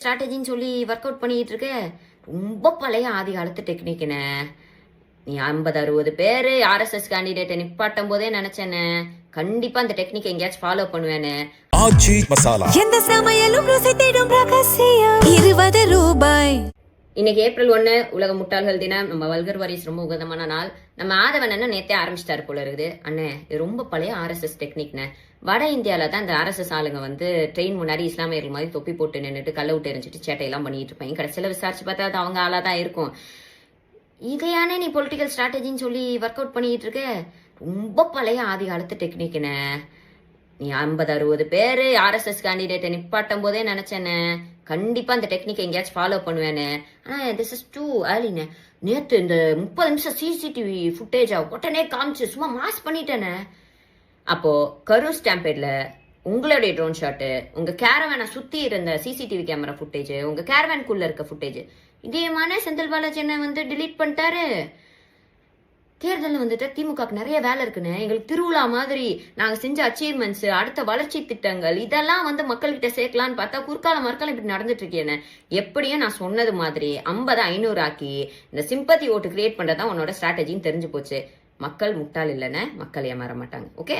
ஸ்ட்ராட்டஜின்னு சொல்லி work out பண்ணிட்டு இருக்க. ரொம்ப பழைய ஆதி காலத்து டெக்னிக்னே. நீ 50-60 பேரு ஆர்எஸ்எஸ் கேண்டிடேட்டை நிப்பாட்டும் போதே நினைச்சேன்னு கண்டிப்பா அந்த டெக்னிக் எங்கேயாச்சும் ஃபாலோ பண்ணுவேன்னு. ஆச்சி மசாலா எந்த சமையலும் ருசி தேடும் ரகசியம் 20 ரூபாய். இன்னைக்கு ஏப்ரல் 1 உலக முட்டாள்கள் தினம். நம்ம வல்கர் வாரிஸ் ரொம்ப உகதமான நாள். நம்ம ஆதவன் அண்ணன் நேத்தே ஆரம்பிச்சிட்டாரு போல இருக்குது. அண்ணே இது ரொம்ப பழைய ஆர்எஸ்எஸ் டெக்னிக்னு. வட இந்தியால தான் இந்த ஆர்எஸ்எஸ் ஆளுங்க வந்து ட்ரெயின் முன்னாடி இஸ்லாமியர்கள் மாதிரி தொப்பி போட்டு நின்றுட்டு கல்ல விட்டு எரிஞ்சிட்டு சேட்டையெல்லாம் பண்ணிட்டு இருப்பாங்க. கடைசியில் விசாரிச்சு பார்த்தா அது அவங்க ஆளா தான் இருக்கும். இதையானே நீ பொலிட்டிக்கல் ஸ்ட்ராட்டஜின்னு சொல்லி ஒர்க் அவுட் பண்ணிட்டு இருக்க. ரொம்ப பழைய ஆதி காலத்து டெக்னிக்னு. நீ 50-60 பேரு ஆர்எஸ்எஸ் கேண்டிடேட்டை நிப்பாட்டும் போதே நினைச்சேன்னு கண்டிப்பா அந்த டெக்னிக் எங்கேயாச்சும் ஃபாலோ பண்ணுவேன்னு. ஆனா திஸ் இஸ் டூ ஏர்லின்னு. நேற்று இந்த 30 நிமிஷம் சிசிடிவி ஃபுட்டேஜா உடனே காமிச்சு சும்மா மாஸ் பண்ணிட்டேனே. அப்போ கரூர் ஸ்டாம்பேட்ல உங்களுடைய ட்ரோன் ஷாட்டு, உங்க கேரவேனை சுத்தி இருந்த சிசிடிவி கேமரா ஃபுட்டேஜ், உங்க கேரவேனுக்குள்ள இருக்க ஃபுட்டேஜ் இதேமான செந்தில் பாலாஜி என்ன வந்து டிலீட் பண்ணிட்டாரு. தேர்தலில் வந்துட்டு திமுகக்கு நிறைய வேலை இருக்குன்னு, எங்களுக்கு திருவிழா மாதிரி நாங்க செஞ்ச அச்சீவ்மெண்ட்ஸ், அடுத்த வளர்ச்சி திட்டங்கள் இதெல்லாம் வந்து மக்கள்கிட்ட சேர்க்கலான்னு பார்த்தா குறுக்கால மறுக்காலம் இப்படி நடந்துட்டு இருக்கேன்னு. எப்படியும் நான் சொன்னது மாதிரி 50-500 ஆக்கி இந்த சிம்பத்தி ஓட்டு கிரியேட் பண்றதுதான் உன்னோட ஸ்ட்ராட்டஜின்னு தெரிஞ்சு போச்சு. மக்கள் முட்டாள் இல்லைன்னு, மக்கள் ஏமாற மாட்டாங்க. ஓகே.